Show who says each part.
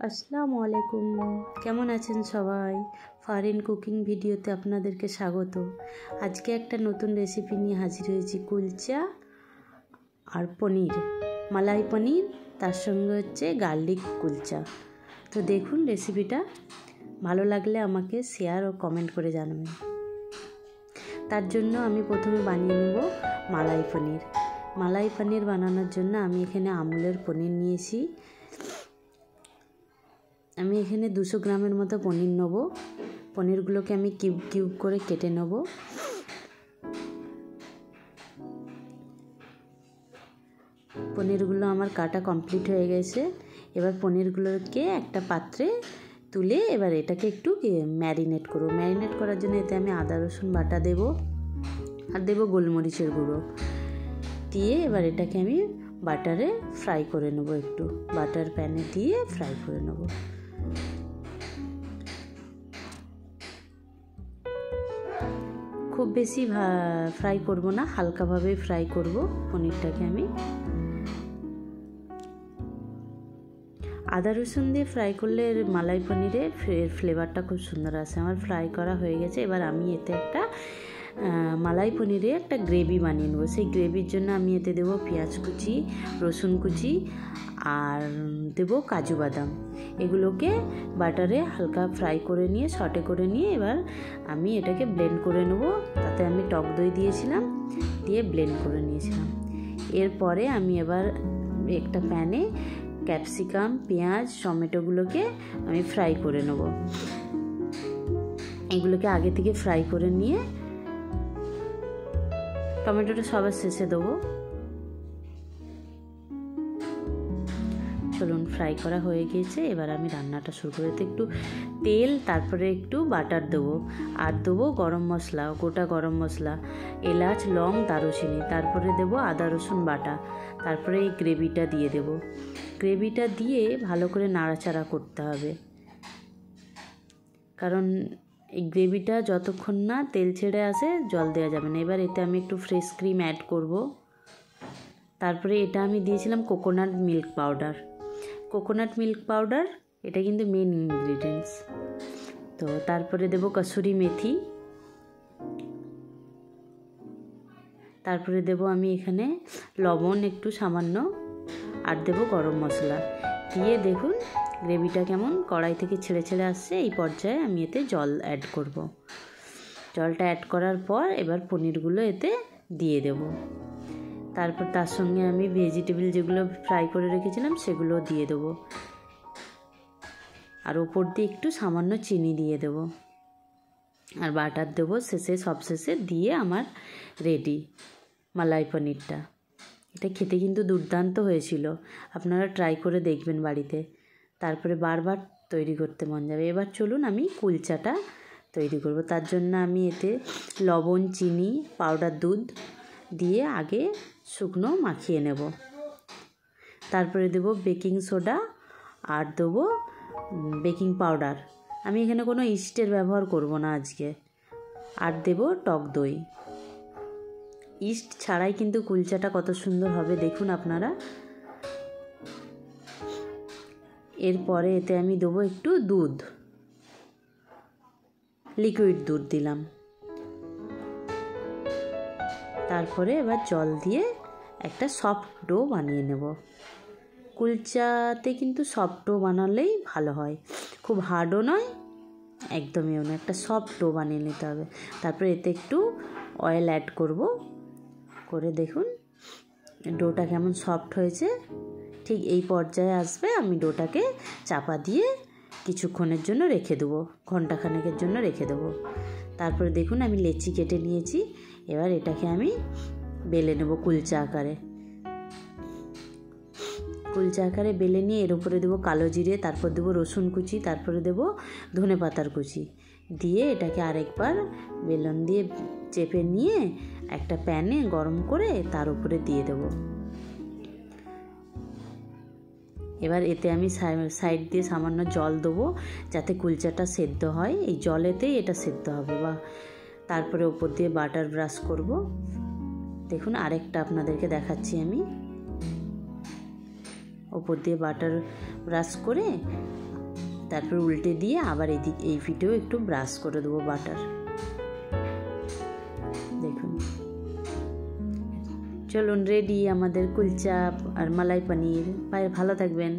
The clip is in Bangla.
Speaker 1: আসসালামু আলাইকুম, কেমন আছেন সবাই? ফারিন কুকিং ভিডিওতে আপনাদেরকে স্বাগত। আজকে একটা নতুন রেসিপি নিয়ে হাজির হয়েছি, কুলচা আর পনির, মালাই পনির, তার সঙ্গে হচ্ছে গার্লিক কুলচা। তো দেখুন রেসিপিটা, ভালো লাগলে আমাকে শেয়ার ও কমেন্ট করে জানাবেন। তার জন্য আমি প্রথমে বানিয়ে নেব মালাই পনির। মালাই পনির বানানোর জন্য আমি এখানে আমুলের পনির নিয়েছি। আমি এখানে 200 গ্রামের মতো পনির নেব। পনিরগুলোকে আমি কিউব কিউব করে কেটে নেব। পনিরগুলো আমার কাটা কমপ্লিট হয়ে গেছে। এবার পনিরগুলোকে একটা পাত্রে তুলে এবার এটাকে একটু ম্যারিনেট করব। ম্যারিনেট করার জন্য এতে আমি আদা রসুন বাটা দেব আর দেব গোলমরিচের গুঁড়ো দিয়ে এবার এটাকে আমি বাটারে ফ্রাই করে নেব। একটু বাটার প্যানে দিয়ে ফ্রাই করে নেব। খুব বেশি ফ্রাই করব না, হালকাভাবে ফ্রাই করব পনিরটাকে। আমি আদা রসুন দিয়ে ফ্রাই করলে মালাই পনিরে ফ্লেভারটা খুব সুন্দর আসে। আমার ফ্রাই করা হয়ে গেছে। এবার আমি এতে একটা মালাই পনিরে একটা গ্রেভি বানিয়ে নেবো। সেই গ্রেভির জন্য আমি এতে দেবো পেঁয়াজ কুচি, রসুন কুচি আর দেবো কাজু বাদাম। এগুলোকে বাটারে হালকা ফ্রাই করে নিয়ে সটে করে নিয়ে এবার আমি এটাকে ব্লেন্ড করে নেবো। তাতে আমি টক দই দিয়েছিলাম, দিয়ে ব্লেন্ড করে নিয়েছিলাম। এরপরে আমি এবার একটা প্যানে ক্যাপসিকাম, পেঁয়াজ, টমেটোগুলোকে আমি ফ্রাই করে নেব। এগুলোকে আগে থেকে ফ্রাই করে নিয়ে টমেটোটা সবার শেষে দেবো। চলুন, ফ্রাই করা হয়ে গিয়েছে। এবার আমি রান্নাটা শুরু করতে একটু তেল, তারপরে একটু বাটার দেবো আর দেবো গরম মশলা, গোটা গরম মশলা, এলাচ, লং, দারুচিনি, তারপরে দেবো আদা রসুন বাটা, তারপরে এই গ্রেভিটা দিয়ে দেব। গ্রেভিটা দিয়ে ভালো করে নাড়াচাড়া করতে হবে, কারণ এই গ্রেভিটা যতক্ষণ না তেল ছেড়ে আসে জল দেওয়া যাবে না। এবার এতে আমি একটু ফ্রেশ ক্রিম অ্যাড করব। তারপরে এটা আমি দিয়েছিলাম coconut milk powder. Coconut milk powder এটা কিন্তু মেন ইনগ্রিডিয়েন্টস। তো তারপরে দেব কসুরি মেথি, তারপরে দেব আমি এখানে লবণ একটু সামান্য, আর দেব গরম মশলা দিয়ে দেখুন গ্রেভিটা কেমন কড়াই থেকে ছেড়ে ছেড়ে আসছে। এই পর্যায়ে আমি এতে জল অ্যাড করব। জলটা অ্যাড করার পর এবার পনিরগুলো এতে দিয়ে দেব। তারপর তার সঙ্গে আমি ভেজিটেবল যেগুলো ফ্রাই করে রেখেছিলাম সেগুলো দিয়ে দেবো, আর ওপর দিয়ে একটু সামান্য চিনি দিয়ে দেব আর বাটার দেবো শেষে, সব শেষে দিয়ে আমার রেডি মালাই পনিরটা। এটা খেতে কিন্তু দুর্দান্ত হয়েছিল, আপনারা ট্রাই করে দেখবেন বাড়িতে, তারপরে বারবার তৈরি করতে মন যাবে। এবার চলুন আমি কুলচাটা তৈরি করব। তার জন্য আমি এতে লবণ, চিনি, পাউডার দুধ দিয়ে আগে শুকনো মাখিয়ে নেব। তারপরে দেব বেকিং সোডা আর দেবো বেকিং পাউডার। আমি এখানে কোনো ইস্টের ব্যবহার করব না আজকে। আর দেব টক দই। ইস্ট ছাড়াই কিন্তু কুলচাটা কত সুন্দর হবে দেখুন আপনারা। এরপরে এতে আমি দেবো একটু দুধ, লিকুইড দুধ দিলাম। তারপরে এবার জল দিয়ে একটা সফট ডো বানিয়ে নেব। কুলচাতে কিন্তু সফট ডো বানালেই ভালো হয়, খুব হার্ডও নয় একদমইও না, একটা সফট ডো বানিয়ে নিতে হবে। তারপরে এতে একটু অয়েল অ্যাড করব, করে দেখুন ডোটা কেমন সফট হয়েছে। ঠিক এই পর্যায়ে আসবে, আমি ডোটাকে চাপা দিয়ে কিছুক্ষণের জন্য রেখে দেবো, ঘন্টাখানেকের জন্য রেখে দেবো। তারপরে দেখুন আমি লেচি কেটে নিয়েছি। এবার এটাকে আমি বেলে নেব কুলচা আকারে। কুলচা আকারে বেলে নিয়ে এর উপরে দেবো কালো জিরে, তারপর দেবো রসুন কুচি, তারপরে দেবো ধনে পাতার কুচি, দিয়ে এটাকে আরেকবার বেলন দিয়ে চেপে নিয়ে একটা প্যানে গরম করে তার উপরে দিয়ে দেবো। এবার এতে আমি সাইড দিয়ে সামান্য জল দেবো যাতে কুলচাটা সেদ্ধ হয়। এই জলেতেই এটা সেদ্ধ হবে। বা তারপরে ওপর দিয়ে বাটার ব্রাশ করব। দেখুন আরেকটা আপনাদেরকে দেখাচ্ছি আমি। ওপর দিয়ে বাটার ব্রাশ করে তারপর উল্টে দিয়ে আবার এই পিঠেও একটু ব্রাশ করে দেবো বাটার। দেখুন, চলুন রেডি আমাদের কুলচা আর মালাই পনির। ভালো থাকবেন।